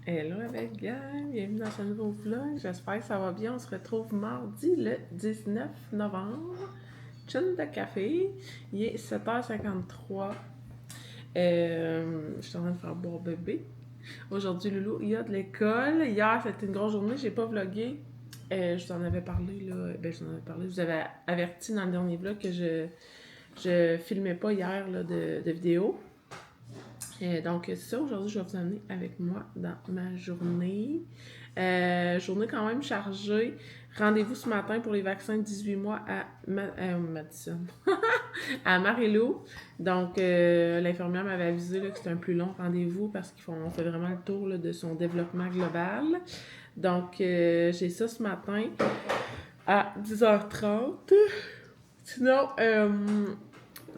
Hello avec gang, bienvenue dans ce nouveau vlog, j'espère que ça va bien. On se retrouve mardi le 19 novembre, chun de café, il est 7h53, je suis en train de faire boire bébé. Aujourd'hui Loulou, il y a de l'école, hier c'était une grosse journée, j'ai pas vlogué, je vous en avais parlé là, je vous en avais parlé, je vous avais averti dans le dernier vlog que je filmais pas hier là, de vidéo. Donc, c'est ça, aujourd'hui, je vais vous amener avec moi dans ma journée. Journée quand même chargée. Rendez-vous ce matin pour les vaccins de 18 mois à Madison. À Marie-Lou. Donc, l'infirmière m'avait avisé là, que c'était un plus long rendez-vous parce qu'on fait vraiment le tour là, de son développement global. Donc, j'ai ça ce matin à 10h30. Sinon,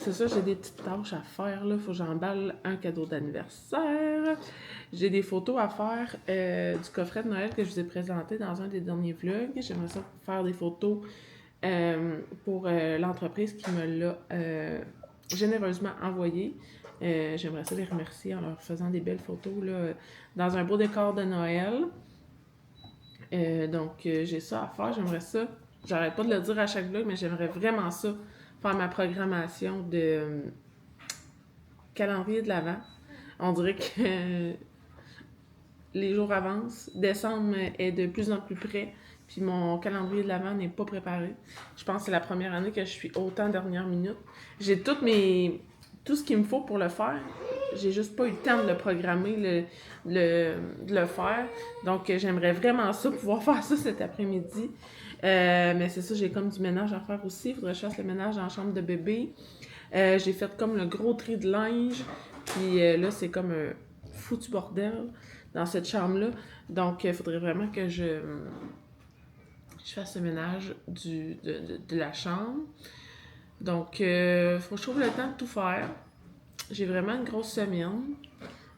c'est ça, j'ai des petites tâches à faire, là. Faut que j'emballe un cadeau d'anniversaire. J'ai des photos à faire du coffret de Noël que je vous ai présenté dans un des derniers vlogs. J'aimerais ça faire des photos pour l'entreprise qui me l'a généreusement envoyé. J'aimerais ça les remercier en leur faisant des belles photos là, dans un beau décor de Noël. Donc, j'ai ça à faire. J'aimerais ça. J'arrête pas de le dire à chaque vlog, mais j'aimerais vraiment ça. Faire ma programmation de calendrier de l'Avent. On dirait que les jours avancent. Décembre est de plus en plus près. Puis mon calendrier de l'Avent n'est pas préparé. Je pense que c'est la première année que je suis autant dernière minute. J'ai tout ce qu'il me faut pour le faire. J'ai juste pas eu le temps de le programmer, de le faire. Donc j'aimerais vraiment ça, pouvoir faire ça cet après-midi. Mais c'est ça, j'ai comme du ménage à faire aussi. Il faudrait que je fasse le ménage dans la chambre de bébé. J'ai fait comme le gros tri de linge. Puis là, c'est comme un foutu bordel dans cette chambre-là. Donc, il faudrait vraiment que je fasse le ménage de la chambre. Donc, faut que je trouve le temps de tout faire. J'ai vraiment une grosse semaine.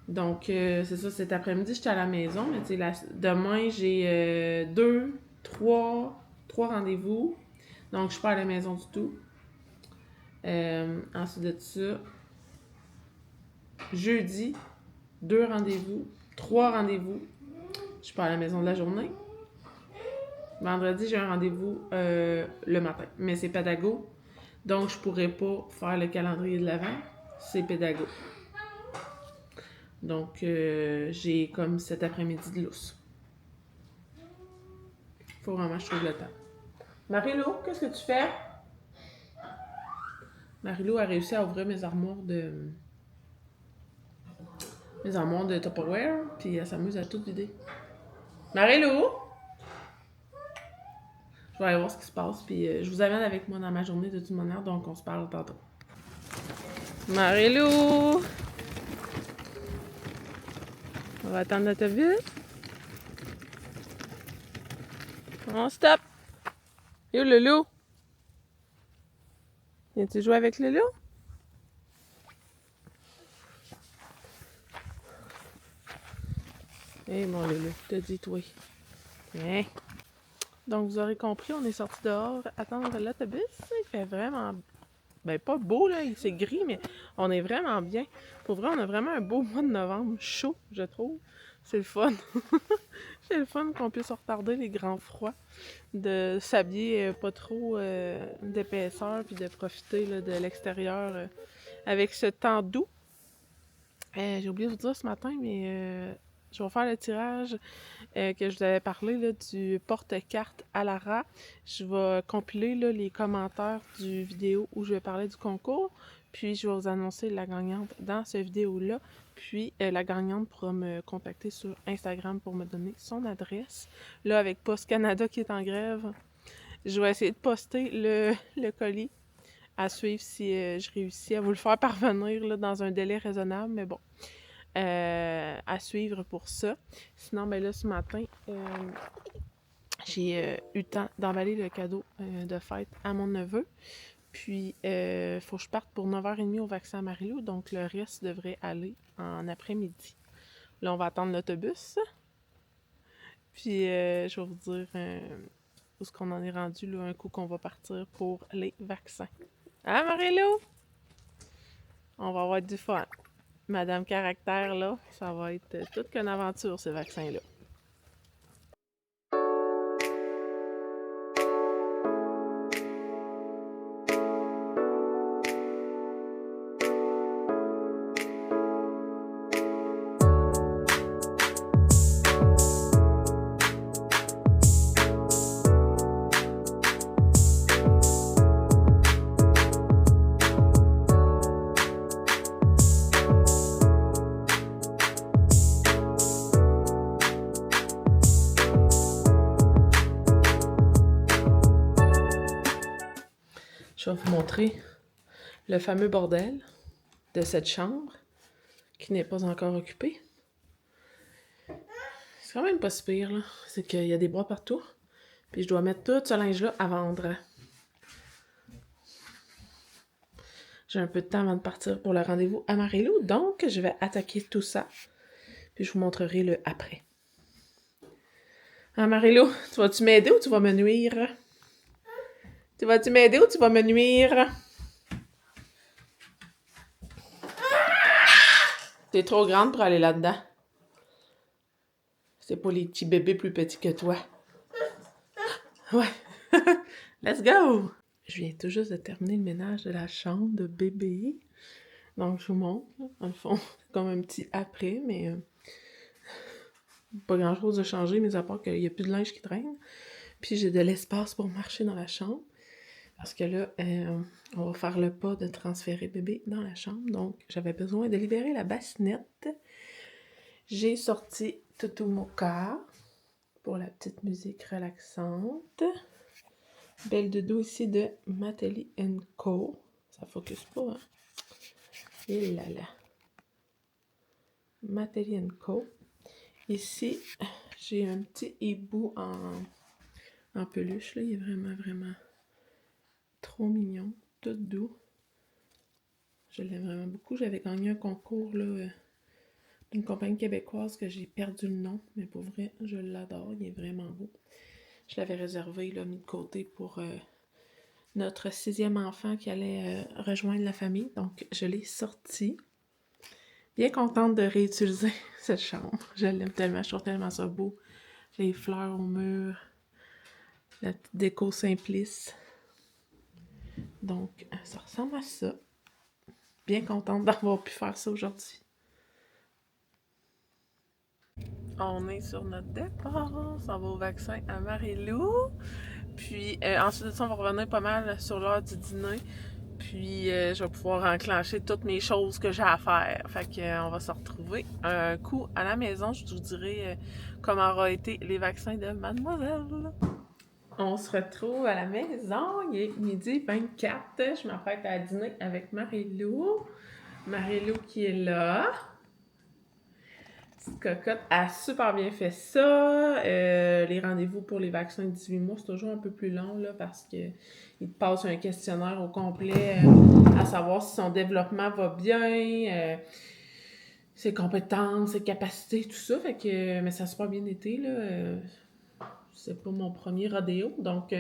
Donc, c'est ça, cet après-midi, j'étais à la maison. Mais tu sais, demain, j'ai trois rendez-vous. Donc, je suis pas à la maison du tout. Ensuite de ça, jeudi, 2 rendez-vous, 3 rendez-vous. Je suis pas à la maison de la journée. Vendredi, j'ai un rendez-vous le matin, mais c'est pédago. Donc, je pourrais pas faire le calendrier de l'Avent. C'est pédago. Donc, j'ai comme cet après-midi de lousse. Faut vraiment que je trouve le temps. Marie-Lou, qu'est-ce que tu fais? Marie-Lou a réussi à ouvrir mes armoires de Tupperware, puis elle s'amuse à tout vider. Marie-Lou! Je vais aller voir ce qui se passe, puis je vous amène avec moi dans ma journée de toute manière, donc on se parle tantôt. Marie-Lou! On va attendre l'autobus. On stop! Yo, le loup! Viens-tu jouer avec le loup? Eh mon loup, t'as dit toi. Hein? Donc vous aurez compris, on est sorti dehors attendre l'autobus. Il fait vraiment, pas beau là, c'est gris, mais on est vraiment bien. Pour vrai, on a vraiment un beau mois de novembre, chaud, je trouve. C'est le fun. C'est le fun qu'on puisse retarder les grands froids, de s'habiller pas trop d'épaisseur, puis de profiter là, de l'extérieur avec ce temps doux. J'ai oublié de vous dire ce matin, mais je vais faire le tirage que je vous avais parlé là, du porte-carte à Lara. Je vais compiler là, les commentaires du vidéo où je vais parler du concours. Puis je vais vous annoncer la gagnante dans cette vidéo-là. Puis la gagnante pourra me contacter sur Instagram pour me donner son adresse. Là, avec Post Canada qui est en grève, je vais essayer de poster le colis à suivre si je réussis à vous le faire parvenir là, dans un délai raisonnable. Mais bon, à suivre pour ça. Sinon, ben là, ce matin, j'ai eu le temps d'emballer le cadeau de fête à mon neveu. Puis, faut que je parte pour 9h30 au vaccin à Marie-Lou, donc le reste devrait aller en après-midi. Là, on va attendre l'autobus. Puis, je vais vous dire où est-ce qu'on en est rendu, là, un coup qu'on va partir pour les vaccins. Hein, Marie-Lou? On va avoir du fun. Madame Caractère, là, ça va être toute qu'une aventure, ces vaccins-là. Je vais vous montrer le fameux bordel de cette chambre qui n'est pas encore occupée. C'est quand même pas si pire, là. C'est qu'il y a des bois partout. Puis je dois mettre tout ce linge-là à vendre. J'ai un peu de temps avant de partir pour le rendez-vous à Marie-Lou, donc je vais attaquer tout ça. Puis je vous montrerai le après. Ah, Marie-Lou, tu vas-tu m'aider ou tu vas me nuire? Tu vas-tu m'aider ou tu vas me nuire? T'es trop grande pour aller là-dedans. C'est pas les petits bébés plus petits que toi. Ouais. Let's go! Je viens tout juste de terminer le ménage de la chambre de bébé. Donc, je vous montre, là, dans le fond, c'est comme un petit après, mais pas grand-chose de changé, mais à part qu'il n'y a plus de linge qui traîne. Puis j'ai de l'espace pour marcher dans la chambre. Parce que là, on va faire le pas de transférer bébé dans la chambre. Donc, j'avais besoin de libérer la bassinette. J'ai sorti Toutou Moka pour la petite musique relaxante. Belle doudou ici de Mateli & Co. Ça focus pas, hein? Et là là. Mateli & Co. Ici, j'ai un petit hibou en peluche. Là. Il est vraiment, vraiment trop mignon. Tout doux. Je l'aime vraiment beaucoup. J'avais gagné un concours là, d'une compagnie québécoise que j'ai perdu le nom. Mais pour vrai, je l'adore. Il est vraiment beau. Je l'avais réservé, là, mis de côté pour notre 6e enfant qui allait rejoindre la famille. Donc, je l'ai sorti. Bien contente de réutiliser cette chambre. Je l'aime tellement. Je trouve tellement ça beau. Les fleurs au mur. La petite déco simpliste. Donc, ça ressemble à ça. Bien contente d'avoir pu faire ça aujourd'hui. On est sur notre départ. On va au vaccin à Marie-Lou. Puis ensuite de ça, on va revenir pas mal sur l'heure du dîner. Puis je vais pouvoir enclencher toutes mes choses que j'ai à faire. Fait qu'on va se retrouver un coup à la maison. Je vous dirai comment aura été les vaccins de mademoiselle. On se retrouve à la maison. Il est midi 24. Je m'apprête à dîner avec Marie-Lou. Marie-Lou qui est là. Petite cocotte a super bien fait ça. Les rendez-vous pour les vaccins de 18 mois, c'est toujours un peu plus long là, parce qu'il te passe un questionnaire au complet à savoir si son développement va bien, ses compétences, ses capacités, tout ça. Fait que, mais ça a super bien été. Là, c'est pas mon premier rodéo. Donc,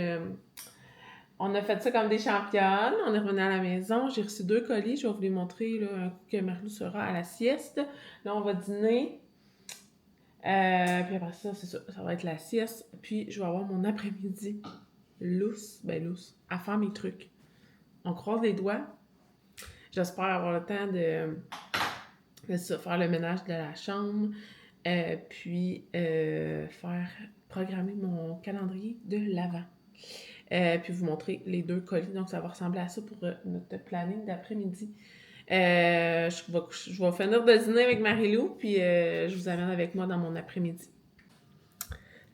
on a fait ça comme des championnes. On est revenu à la maison. J'ai reçu 2 colis. Je vais vous les montrer là, un coup que Marie-Lou sera à la sieste. Là, on va dîner. Puis après ça, c'est ça. Ça va être la sieste. Puis je vais avoir mon après-midi lousse. À faire mes trucs. On croise les doigts. J'espère avoir le temps de ça, faire le ménage de la chambre. Puis programmer mon calendrier de l'Avent. Puis vous montrer les 2 colis. Donc ça va ressembler à ça pour notre planning d'après-midi. Je vais finir de dîner avec Marie-Lou, puis je vous amène avec moi dans mon après-midi.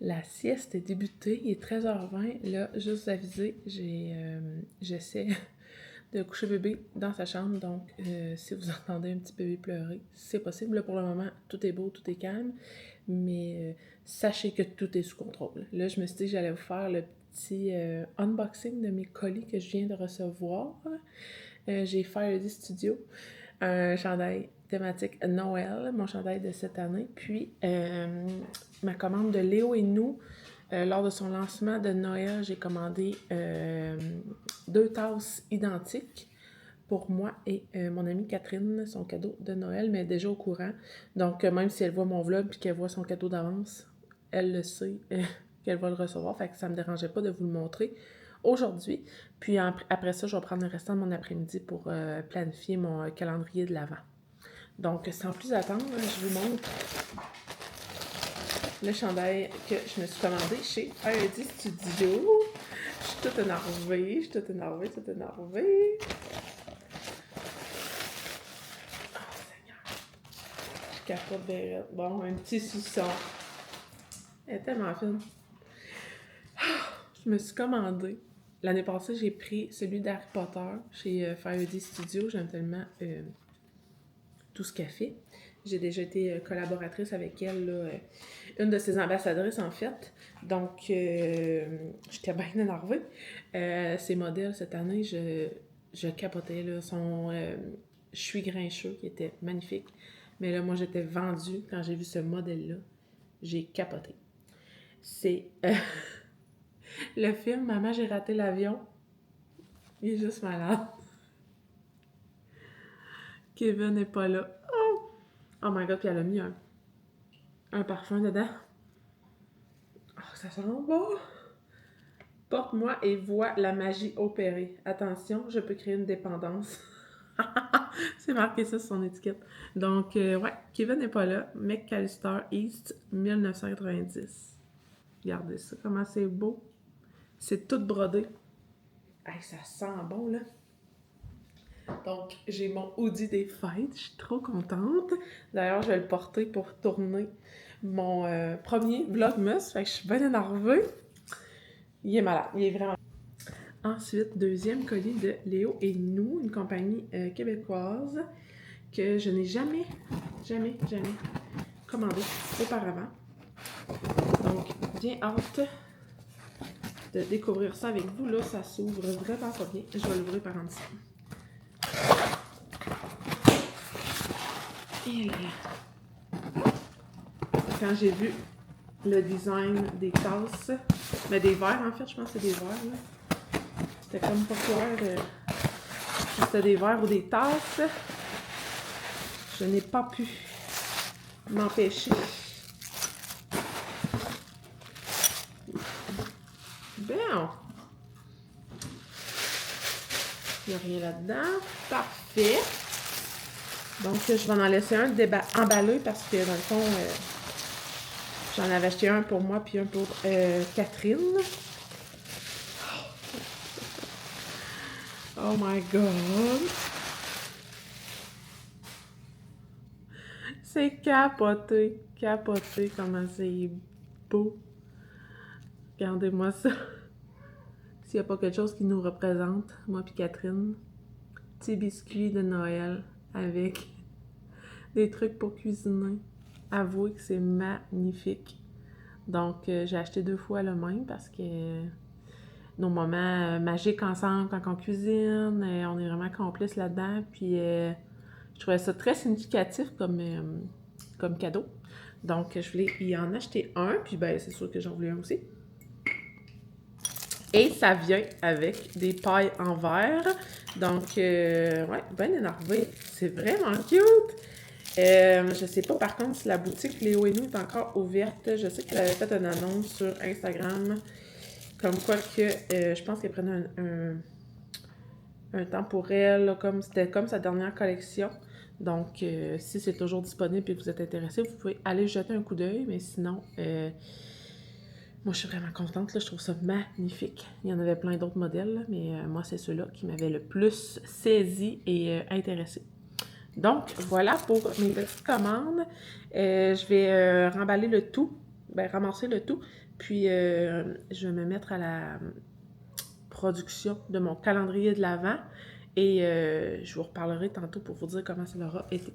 La sieste est débutée, il est 13h20. Là, juste vous aviser, j'essaie de coucher bébé dans sa chambre, donc si vous entendez un petit bébé pleurer, c'est possible. Là, pour le moment, tout est beau, tout est calme, mais sachez que tout est sous contrôle. Là, je me suis dit que j'allais vous faire le petit unboxing de mes colis que je viens de recevoir. J'ai Fire Studio, un chandail thématique Noël, mon chandail de cette année. Puis, ma commande de Léo et nous, lors de son lancement de Noël, j'ai commandé 2 tasses identiques pour moi et mon amie Catherine, son cadeau de Noël, mais déjà au courant. Donc, même si elle voit mon vlog et qu'elle voit son cadeau d'avance, elle le sait qu'elle va le recevoir. Fait que ça me dérangeait pas de vous le montrer aujourd'hui. Puis après ça, je vais prendre le restant de mon après-midi pour planifier mon calendrier de l'Avent. Donc, sans plus attendre, je vous montre le chandail que je me suis commandé chez Heidi Studio. Je suis toute énervée, toute énervée. Oh Seigneur, je capote bien. Bon, un petit soupçon. Elle est tellement fine. Je me suis commandé. L'année passée, j'ai pris celui d'Harry Potter chez Heidi Studio. J'aime tellement tout ce qu'elle fait. J'ai déjà été collaboratrice avec elle, là, une de ses ambassadrices en fait. Donc, j'étais bien énervée. Ses modèles cette année, je capotais. Là, je suis grincheux qui était magnifique. Mais là, moi, j'étais vendue quand j'ai vu ce modèle-là. J'ai capoté. C'est le film Maman, j'ai raté l'avion. Il est juste malade. Kevin n'est pas là. Oh my god, puis elle a mis un parfum dedans. Oh, ça sent bon! Porte-moi et vois la magie opérer. Attention, je peux créer une dépendance. C'est marqué ça sur son étiquette. Donc, ouais, Kevin n'est pas là. McAllister East, 1990. Regardez ça, comment c'est beau. C'est tout brodé. Hey, ça sent bon, là. Donc, j'ai mon hoodie des fêtes. Je suis trop contente. D'ailleurs, je vais le porter pour tourner mon premier Vlogmas. Fait que je suis bien énervée. Il est malade. Il est vraiment... Ensuite, deuxième colis de Léo et nous, une compagnie québécoise que je n'ai jamais commandé auparavant. Donc, bien hâte de découvrir ça avec vous. Là, ça s'ouvre vraiment pas bien. Je vais l'ouvrir par en dessous. Et quand j'ai vu le design des tasses, mais des verres en fait, je pense que c'est des verres là. C'était comme pas clair si c'était des verres ou des tasses. Je n'ai pas pu m'empêcher. Bien. Il n'y a rien là-dedans. Parfait. Donc, je vais en laisser un emballé parce que, dans le fond, j'en avais acheté un pour moi puis un pour Catherine. Oh my God! C'est capoté comment c'est beau. Regardez-moi ça. S'il n'y a pas quelque chose qui nous représente, moi puis Catherine. Petit biscuit de Noël avec des trucs pour cuisiner. Avouez que c'est magnifique. Donc, j'ai acheté 2 fois le même parce que nos moments magiques ensemble quand on cuisine, on est vraiment complices là-dedans. Puis, je trouvais ça très significatif comme cadeau. Donc, je voulais y en acheter un. Puis, ben, c'est sûr que j'en voulais un aussi. Et ça vient avec des pailles en verre. Donc, ouais, bien énervé. C'est vraiment cute. Je sais pas par contre si la boutique Léo et nous est encore ouverte. Je sais qu'elle avait fait une annonce sur Instagram. Comme quoi que je pense qu'elle prenait un temps pour elle. C'était comme sa dernière collection. Donc, si c'est toujours disponible et que vous êtes intéressé, vous pouvez aller jeter un coup d'œil. Mais sinon, moi, je suis vraiment contente. Là, je trouve ça magnifique. Il y en avait plein d'autres modèles, là, mais moi, c'est ceux-là qui m'avaient le plus saisi et intéressé. Donc, voilà pour mes petites commandes. Je vais remballer le tout, ramasser le tout. Puis, je vais me mettre à la production de mon calendrier de l'Avent. Et je vous reparlerai tantôt pour vous dire comment ça aura été.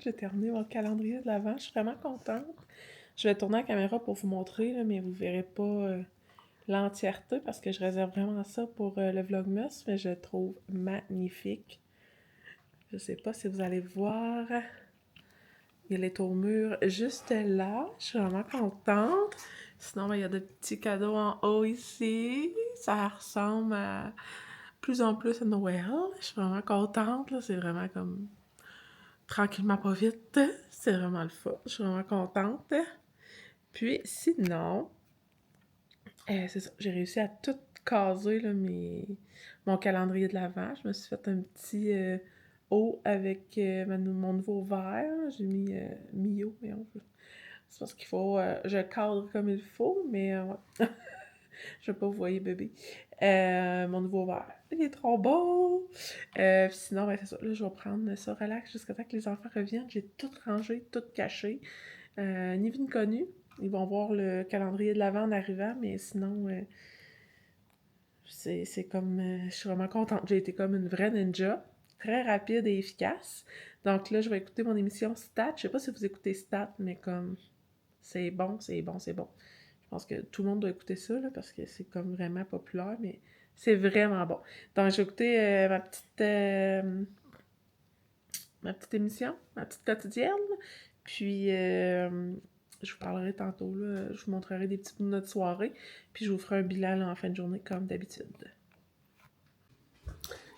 J'ai terminé mon calendrier de l'Avent. Je suis vraiment contente. Je vais tourner la caméra pour vous montrer, là, mais vous verrez pas l'entièreté parce que je réserve vraiment ça pour le Vlogmas, mais je le trouve magnifique. Je sais pas si vous allez voir. Il est au mur juste là. Je suis vraiment contente. Sinon, ben, il y a des petits cadeaux en haut ici. Ça ressemble à plus en plus à Noël. Je suis vraiment contente. Là. C'est vraiment comme tranquillement pas vite. C'est vraiment le fun. Je suis vraiment contente. Puis sinon, c'est ça. J'ai réussi à tout caser là, mon calendrier de l'Avent. Je me suis fait un petit haut avec mon nouveau verre. J'ai mis Mio, mais c'est parce qu'il faut... je cadre comme il faut, mais ouais. Je veux pas vous voyez bébé. Mon nouveau verre. Il est trop beau! Sinon, ben, c'est ça. Là, je vais prendre ça relax jusqu'à temps que les enfants reviennent. J'ai tout rangé, tout caché. Ni vu ni connu. Ils vont voir le calendrier de l'Avent en arrivant, mais sinon, c'est comme... je suis vraiment contente. J'ai été comme une vraie ninja. Très rapide et efficace. Donc là, je vais écouter mon émission Stat. Je sais pas si vous écoutez Stat, mais comme... C'est bon, c'est bon, c'est bon. Je pense que tout le monde doit écouter ça, là, parce que c'est comme vraiment populaire, mais c'est vraiment bon. Donc, j'ai écouté ma petite émission, ma petite quotidienne, puis je vous parlerai tantôt, là, je vous montrerai des petits bouts de notre soirée, puis je vous ferai un bilan là, en fin de journée, comme d'habitude.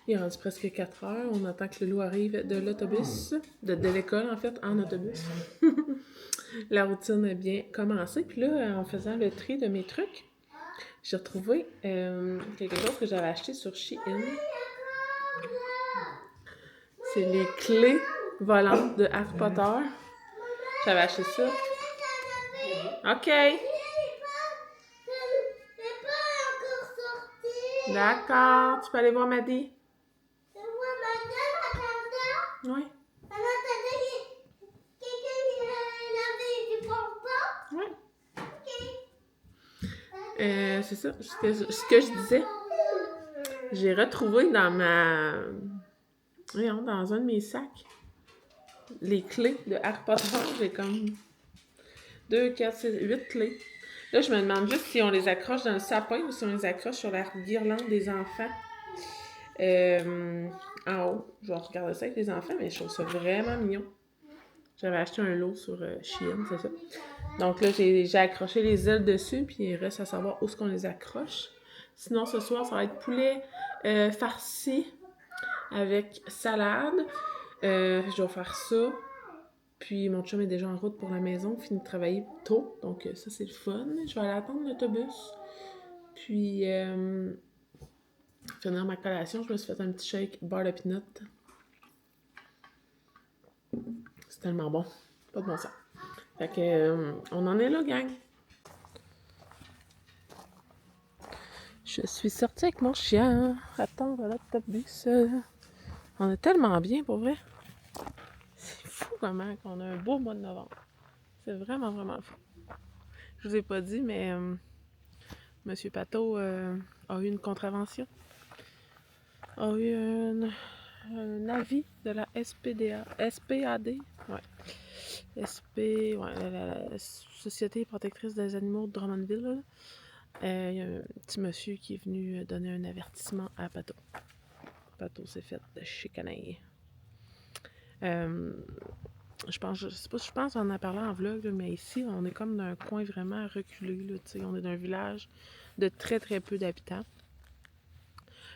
Il est rendu presque 4 heures, on attend que le loup arrive de l'autobus, de l'école en fait, en autobus. La routine a bien commencé. Puis là, en faisant le tri de mes trucs, j'ai retrouvé quelque chose que j'avais acheté sur Shein. C'est les clés volantes de Harry Potter. J'avais acheté ça. OK. D'accord. Tu peux aller voir Maddy? Oui. C'est ça, ce que je disais. J'ai retrouvé dans dans un de mes sacs les clés de Harry Potter. J'ai comme 2, 4, 6, 8 clés. Là, je me demande juste si on les accroche dans le sapin ou si on les accroche sur la guirlande des enfants. En haut. Je vais regarder ça avec les enfants, mais je trouve ça vraiment mignon. J'avais acheté un lot sur Shein, c'est ça. Donc là, j'ai accroché les ailes dessus, puis il reste à savoir où est-ce qu'on les accroche. Sinon, ce soir, ça va être poulet farci avec salade. Je vais faire ça. Puis mon chum est déjà en route pour la maison, finit de travailler tôt. Donc ça, c'est le fun. Je vais aller attendre l'autobus. Puis, finir ma collation, je me suis fait un petit shake beurre de peanut. C'est tellement bon. Pas de bon sens. Fait que, on en est là, gang. Je suis sortie avec mon chien. Attendre l'autobus. On est tellement bien, pour vrai. C'est fou comment qu'on a un beau mois de novembre. C'est vraiment, vraiment fou. Je vous ai pas dit, mais Monsieur Pateau a eu une contravention. A eu un avis de la SPAD. Ouais. La Société protectrice des animaux de Drummondville. Il y a un petit monsieur qui est venu donner un avertissement à Pateau. Pateau s'est fait chicaner. Je pense qu'on en a parlé en vlog, là, mais ici, on est comme dans un coin vraiment reculé. Là, on est dans un village de très très peu d'habitants.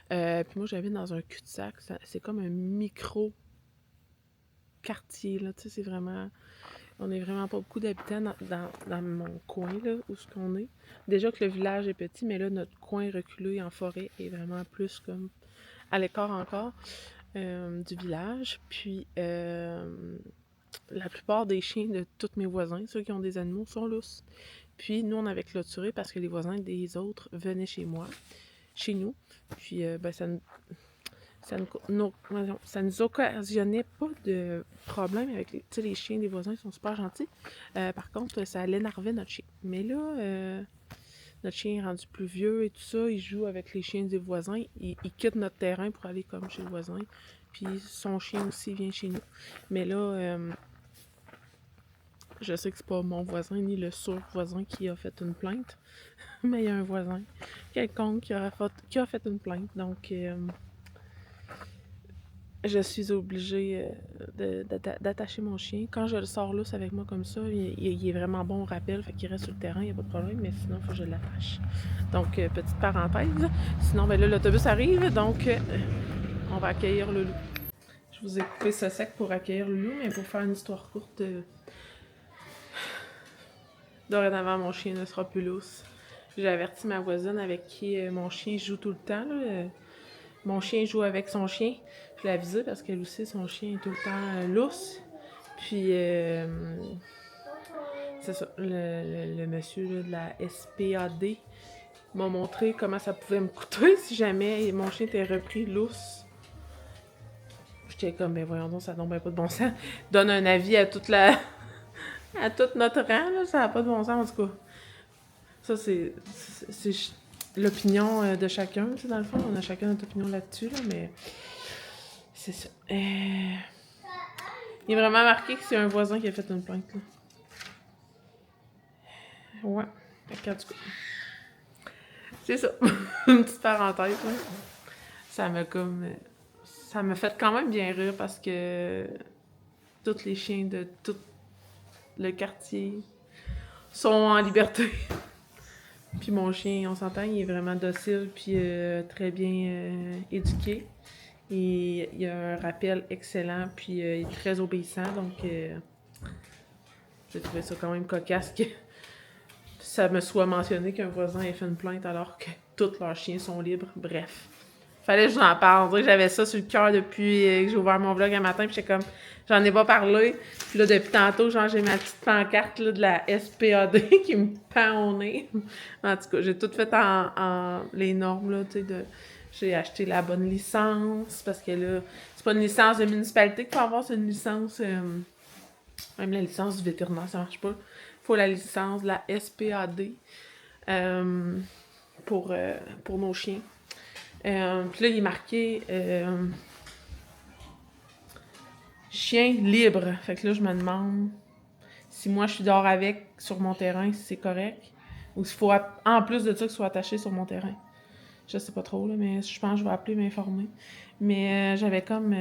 Puis moi, j'habite dans un cul-de-sac. C'est comme un micro-quartier. Là, c'est vraiment... On n'est vraiment pas beaucoup d'habitants dans mon coin, là, où ce qu'on est. Déjà que le village est petit, mais là, notre coin reculé en forêt est vraiment plus comme à l'écart encore du village. Puis, la plupart des chiens de tous mes voisins, ceux qui ont des animaux, sont lousses. Puis, nous, on avait clôturé parce que les voisins des autres venaient chez nous. Puis, ça nous occasionnait pas de problème avec les chiens des voisins, ils sont super gentils. Par contre, ça l'énervait notre chien. Mais là, notre chien est rendu plus vieux et tout ça, il joue avec les chiens des voisins, il quitte notre terrain pour aller comme chez le voisin. Puis son chien aussi vient chez nous. Mais là, Je sais que c'est pas mon voisin ni le sur-voisin qui a fait une plainte, mais il y a un voisin quelconque qui a fait une plainte. Donc, je suis obligée d'attacher mon chien. Quand je le sors lousse avec moi comme ça, il est vraiment bon au rappel, fait qu'il reste sur le terrain, il n'y a pas de problème, mais sinon, il faut que je l'attache. Donc, petite parenthèse. Sinon, ben là, l'autobus arrive, donc on va accueillir le loup. Je vous ai coupé ça sec pour accueillir le loup, mais pour faire une histoire courte, dorénavant, mon chien ne sera plus lousse. J'ai averti ma voisine avec qui mon chien joue tout le temps, là. Mon chien joue avec son chien. Je l'ai avisé parce qu'elle aussi, son chien est tout le temps lousse. Puis, c'est ça, le monsieur là, de la SPAD m'a montré comment ça pouvait me coûter si jamais mon chien était repris lousse. J'étais comme, ben voyons donc, ça tombe pas de bon sens. Donne un avis à toute notre rang, là, ça n'a pas de bon sens en tout cas. Ça, c'est l'opinion de chacun, tu sais, dans le fond. On a chacun notre opinion là-dessus, là, mais c'est ça. Il est vraiment marqué que c'est un voisin qui a fait une plainte, là. Ouais. Fait que, c'est ça. Une petite parenthèse, là. Ça m'a fait quand même bien rire parce que tous les chiens de tout le quartier sont en liberté. Puis mon chien, on s'entend, il est vraiment docile puis très bien éduqué. Et il a un rappel excellent puis il est très obéissant. Donc, j'ai trouvé ça quand même cocasse que ça me soit mentionné qu'un voisin ait fait une plainte alors que tous leurs chiens sont libres. Bref. Fallait que je vous en parle. On dirait que j'avais ça sur le cœur depuis que j'ai ouvert mon vlog un matin. Puis j'étais comme, j'en ai pas parlé. Puis là, depuis tantôt, genre, j'ai ma petite pancarte là, de la SPAD qui me pend au nez. En tout cas, j'ai tout fait en les normes, là, tu sais, j'ai acheté la bonne licence. Parce que là, c'est pas une licence de municipalité qu'il faut avoir, c'est une licence... même la licence du vétérinaire, ça marche pas. Il faut la licence de la SPAD pour nos chiens. Puis là, il est marqué chien libre. Fait que là, je me demande si moi je suis dehors avec sur mon terrain, si c'est correct. Ou s'il faut en plus de ça qu'il soit attaché sur mon terrain. Je sais pas trop, là, mais je pense que je vais appeler m'informer. Mais j'avais comme.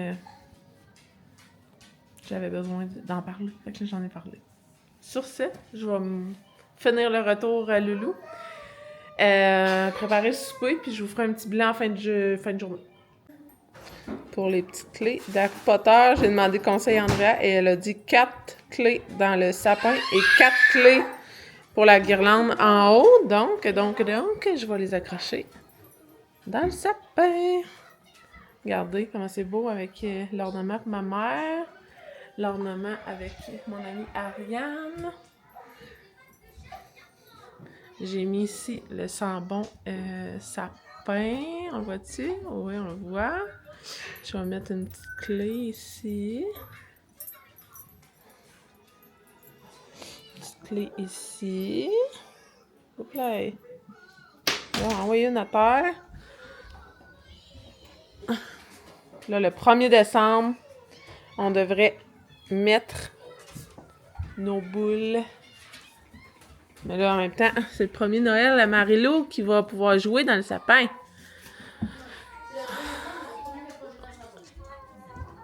J'avais besoin d'en parler. Fait que là, j'en ai parlé. Sur ce, je vais finir le retour à Loulou. Préparer le souper, puis je vous ferai un petit bilan en fin de journée. Pour les petites clés d'Harry Potter, j'ai demandé conseil à Andrea et elle a dit 4 clés dans le sapin et 4 clés pour la guirlande en haut. Donc, je vais les accrocher dans le sapin. Regardez comment c'est beau avec l'ornement pour ma mère, l'ornement avec mon amie Ariane. J'ai mis ici le sambon sapin. On le voit-tu? Oui, on le voit. Je vais mettre une petite clé ici. Une petite clé ici. Hop là. On va envoyer une à terre. Là, le 1er décembre, on devrait mettre nos boules. Mais là, en même temps, c'est le 1er Noël, la Marie-Lou qui va pouvoir jouer dans le sapin.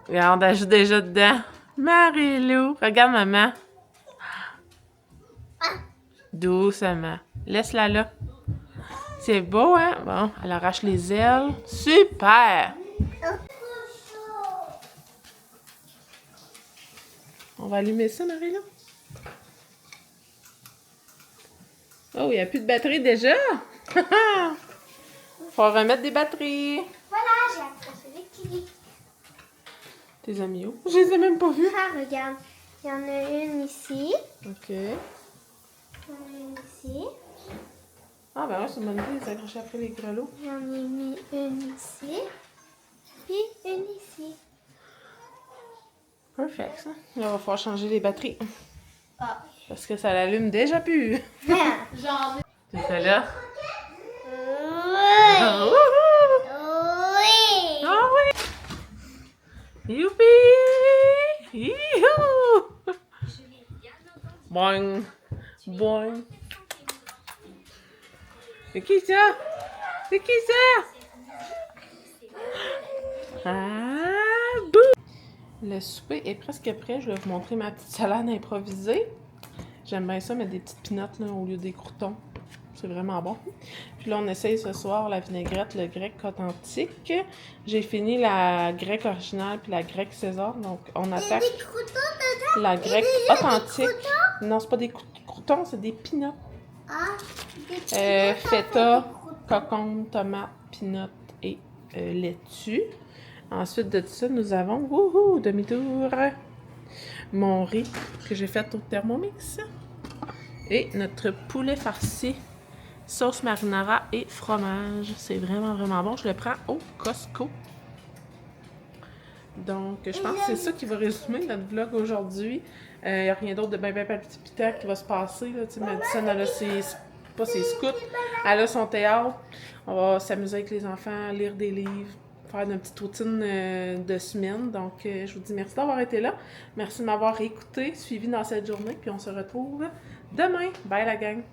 Regarde, elle joue déjà dedans. Marie-Lou. Regarde, maman. Doucement. Laisse-la là. C'est beau, hein? Bon, elle arrache les ailes. Super! On va allumer ça, Marie-Lou. Oh, il n'y a plus de batterie déjà? Faut remettre des batteries. Voilà, j'ai accroché les clés. Tes amis où? Je les ai même pas vus. Ah, regarde. Il y en a une ici. OK. Il y en a une ici. Ah, ben ouais, c'est une bonne idée, les accrocher après les grelots. J'en ai mis une ici. Puis une ici. Perfect, ça. Là, il va falloir changer les batteries. Ah. Parce que ça l'allume déjà plus. J'en ai. C'est ça là? Oui. Ah, wouhou! Oui. Ah oui! Youpi! Youhou! Boing! Boing! C'est qui ça? C'est qui ça? Ah! Bouh! Le souper est presque prêt. Je vais vous montrer ma petite salade improvisée. J'aime bien ça, mettre des petites pinottes là, au lieu des croutons. C'est vraiment bon. Puis là, on essaye ce soir la vinaigrette, le grec authentique. J'ai fini la grecque originale puis la grecque César. Donc, on attaque Des croutons dedans? la grecque authentique. Non, c'est pas des croutons, c'est des pinottes. Ah, des pinottes, Feta, des croutons. cocombe, tomate, pinottes et laitue. Ensuite de ça, nous avons, wouhou, demi-tour, mon riz que j'ai fait au Thermomix. Et notre poulet farci, sauce marinara et fromage. C'est vraiment, vraiment bon. Je le prends au Costco. Donc, je pense que c'est ça qui va résumer notre vlog aujourd'hui. Il n'y a rien d'autre de bien palpitant qui va se passer. Là. Madison, elle a ses scouts. Elle a son théâtre. On va s'amuser avec les enfants, lire des livres, faire une petite routine de semaine. Donc, je vous dis merci d'avoir été là. Merci de m'avoir écouté, suivi dans cette journée. Puis on se retrouve demain. Bye la gang!